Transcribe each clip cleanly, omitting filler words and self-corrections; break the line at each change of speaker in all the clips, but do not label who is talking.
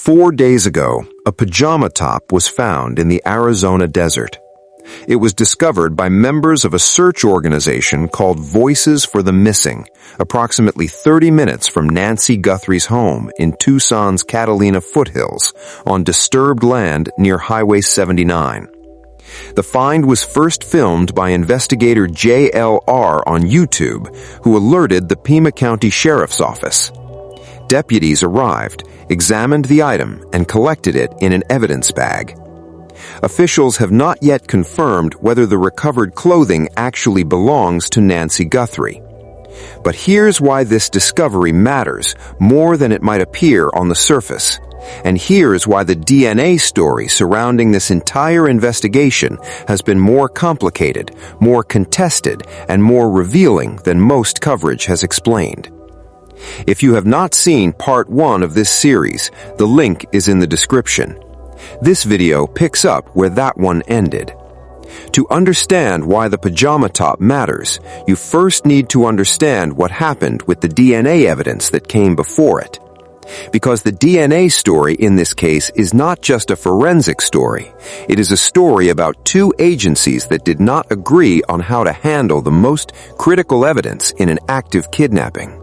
4 days ago, a pajama top was found in the Arizona desert. It was discovered by members of a search organization called Voices for the Missing, approximately 30 minutes from Nancy Guthrie's home in Tucson's Catalina foothills on disturbed land near Highway 79. The find was first filmed by investigator JLR on YouTube, who alerted the Pima County Sheriff's Office. Deputies arrived, examined the item, and collected it in an evidence bag. Officials have not yet confirmed whether the recovered clothing actually belongs to Nancy Guthrie. But here's why this discovery matters more than it might appear on the surface. And here's why the DNA story surrounding this entire investigation has been more complicated, more contested, and more revealing than most coverage has explained. If you have not seen part 1 of this series, the link is in the description. This video picks up where that one ended. To understand why the pajama top matters, you first need to understand what happened with the DNA evidence that came before it. Because the DNA story in this case is not just a forensic story. It is a story about 2 agencies that did not agree on how to handle the most critical evidence in an active kidnapping.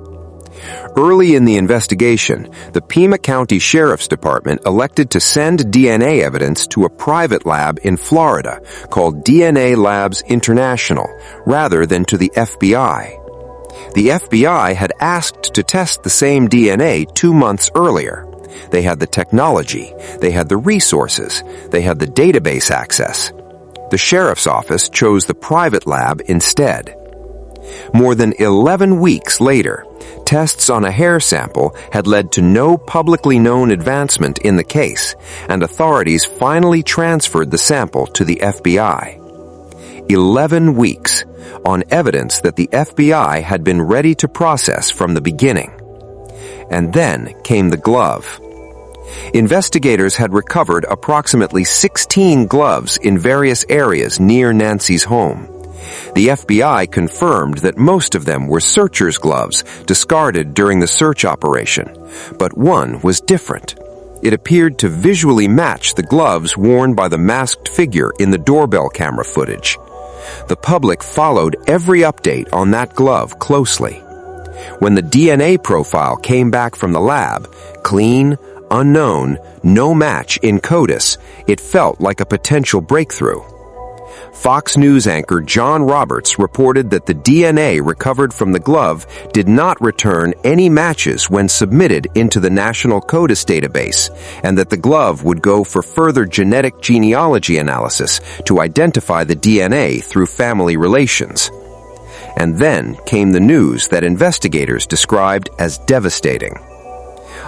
Early in the investigation, the Pima County Sheriff's Department elected to send DNA evidence to a private lab in Florida called DNA Labs International, rather than to the FBI. The FBI had asked to test the same DNA 2 months earlier. They had the technology, they had the resources, they had the database access. The sheriff's office chose the private lab instead. More than 11 weeks later, tests on a hair sample had led to no publicly known advancement in the case, and authorities finally transferred the sample to the FBI. 11 weeks on evidence that the FBI had been ready to process from the beginning. And then came the glove. Investigators had recovered approximately 16 gloves in various areas near Nancy's home. The FBI confirmed that most of them were searchers' gloves discarded during the search operation, but one was different. It appeared to visually match the gloves worn by the masked figure in the doorbell camera footage. The public followed every update on that glove closely. When the DNA profile came back from the lab, clean, unknown, no match in CODIS, it felt like a potential breakthrough. Fox News anchor John Roberts reported that the DNA recovered from the glove did not return any matches when submitted into the National CODIS database, and that the glove would go for further genetic genealogy analysis to identify the DNA through family relations. And then came the news that investigators described as devastating.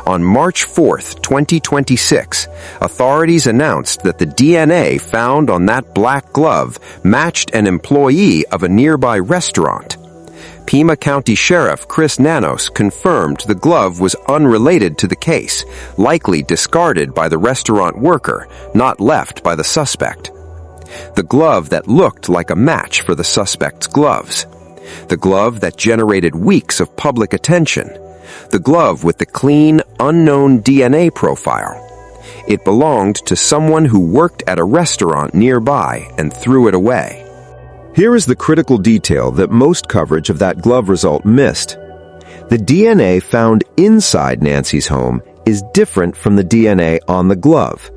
On March 4, 2026, authorities announced that the DNA found on that black glove matched an employee of a nearby restaurant. Pima County Sheriff Chris Nanos confirmed the glove was unrelated to the case, likely discarded by the restaurant worker, not left by the suspect. The glove that looked like a match for the suspect's gloves. The glove that generated weeks of public attention. The glove with the clean, unknown DNA profile. It belonged to someone who worked at a restaurant nearby and threw it away. Here is the critical detail that most coverage of that glove result missed. The DNA found inside Nancy's home is different from the DNA on the glove.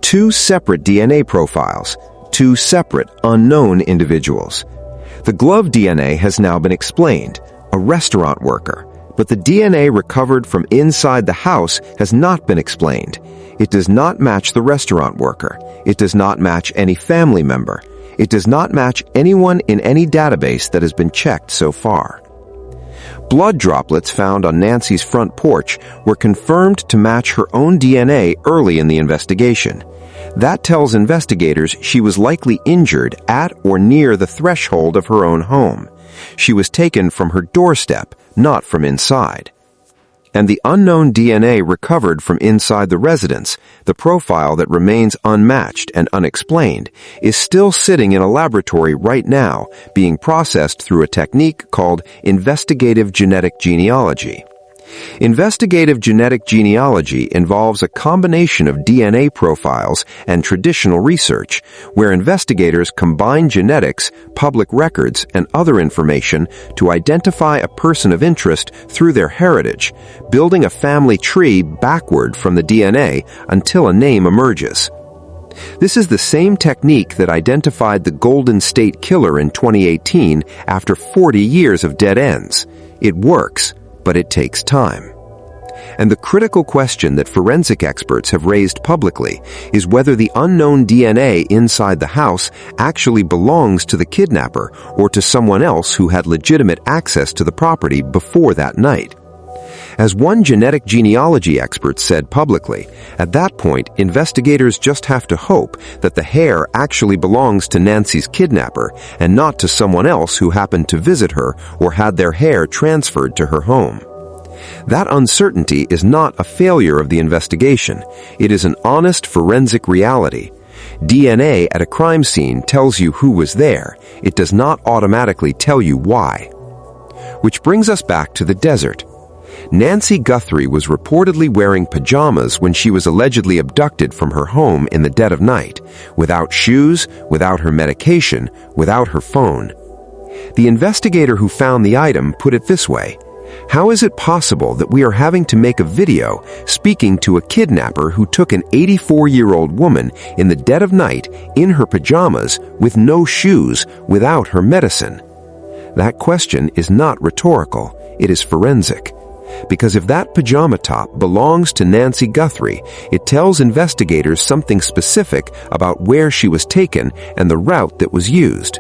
2 separate DNA profiles, 2 separate, unknown individuals. The glove DNA has now been explained, a restaurant worker. But the DNA recovered from inside the house has not been explained. It does not match the restaurant worker. It does not match any family member. It does not match anyone in any database that has been checked so far. Blood droplets found on Nancy's front porch were confirmed to match her own DNA early in the investigation. That tells investigators she was likely injured at or near the threshold of her own home. She was taken from her doorstep, not from inside. And the unknown DNA recovered from inside the residence, the profile that remains unmatched and unexplained, is still sitting in a laboratory right now, being processed through a technique called investigative genetic genealogy. Investigative genetic genealogy involves a combination of DNA profiles and traditional research, where investigators combine genetics, public records, and other information to identify a person of interest through their heritage, building a family tree backward from the DNA until a name emerges. This is the same technique that identified the Golden State Killer in 2018 after 40 years of dead ends. It works, but it takes time. And the critical question that forensic experts have raised publicly is whether the unknown DNA inside the house actually belongs to the kidnapper or to someone else who had legitimate access to the property before that night. As one genetic genealogy expert said publicly, at that point, investigators just have to hope that the hair actually belongs to Nancy's kidnapper and not to someone else who happened to visit her or had their hair transferred to her home. That uncertainty is not a failure of the investigation. It is an honest forensic reality. DNA at a crime scene tells you who was there. It does not automatically tell you why. Which brings us back to the desert. Nancy Guthrie was reportedly wearing pajamas when she was allegedly abducted from her home in the dead of night, without shoes, without her medication, without her phone. The investigator who found the item put it this way: "How is it possible that we are having to make a video speaking to a kidnapper who took an 84-year-old woman in the dead of night in her pajamas with no shoes, without her medicine?" That question is not rhetorical, it is forensic. Because if that pajama top belongs to Nancy Guthrie, it tells investigators something specific about where she was taken and the route that was used.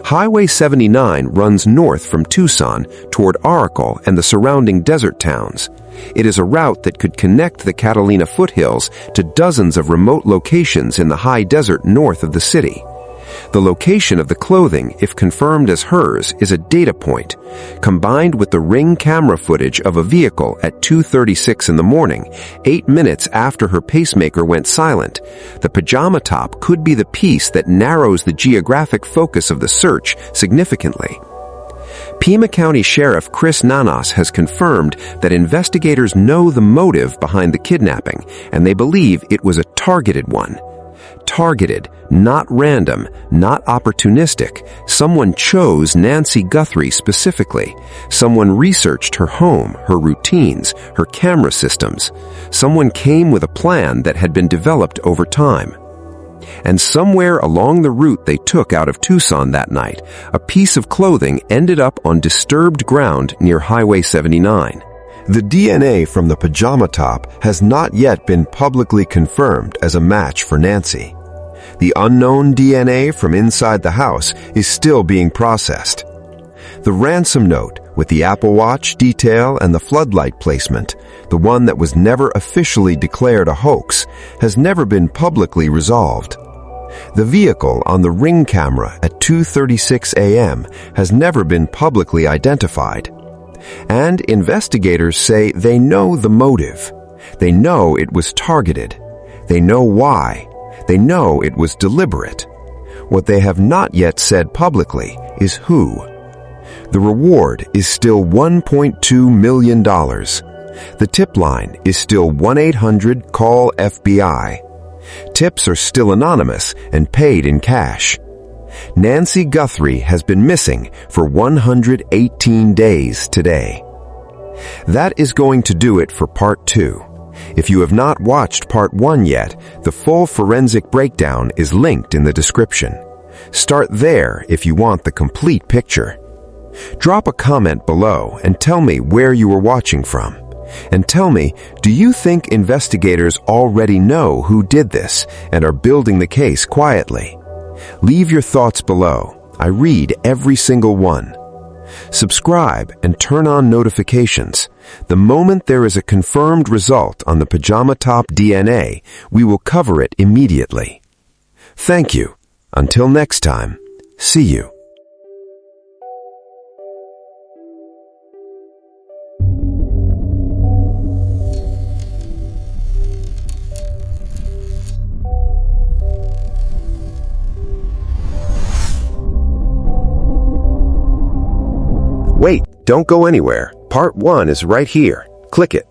Highway 79 runs north from Tucson toward Oracle and the surrounding desert towns. It is a route that could connect the Catalina foothills to dozens of remote locations in the high desert north of the city. The location of the clothing, if confirmed as hers, is a data point. Combined with the Ring camera footage of a vehicle at 2:36 in the morning, 8 minutes after her pacemaker went silent, the pajama top could be the piece that narrows the geographic focus of the search significantly. Pima County Sheriff Chris Nanas has confirmed that investigators know the motive behind the kidnapping, and they believe it was a targeted one. Targeted, not random, not opportunistic. Someone chose Nancy Guthrie specifically. Someone researched her home, her routines, her camera systems. Someone came with a plan that had been developed over time. And somewhere along the route they took out of Tucson that night, a piece of clothing ended up on disturbed ground near Highway 79. The DNA from the pajama top has not yet been publicly confirmed as a match for Nancy. The unknown DNA from inside the house is still being processed. The ransom note with the Apple Watch detail and the floodlight placement, the one that was never officially declared a hoax, has never been publicly resolved. The vehicle on the Ring camera at 2:36 a.m. has never been publicly identified. And investigators say they know the motive. They know it was targeted. They know why. They know it was deliberate. What they have not yet said publicly is who. The reward is still $1.2 million. The tip line is still 1-800-CALL-FBI. Tips are still anonymous and paid in cash. Nancy Guthrie has been missing for 118 days today. That is going to do it for Part 2. If you have not watched Part 1 yet, the full forensic breakdown is linked in the description. Start there if you want the complete picture. Drop a comment below and tell me where you are watching from. And tell me, do you think investigators already know who did this and are building the case quietly? Leave your thoughts below. I read every single one. Subscribe and turn on notifications. The moment there is a confirmed result on the pajama top DNA, we will cover it immediately. Thank you. Until next time, see you. Wait, don't go anywhere.
Part 1 is right here. Click it.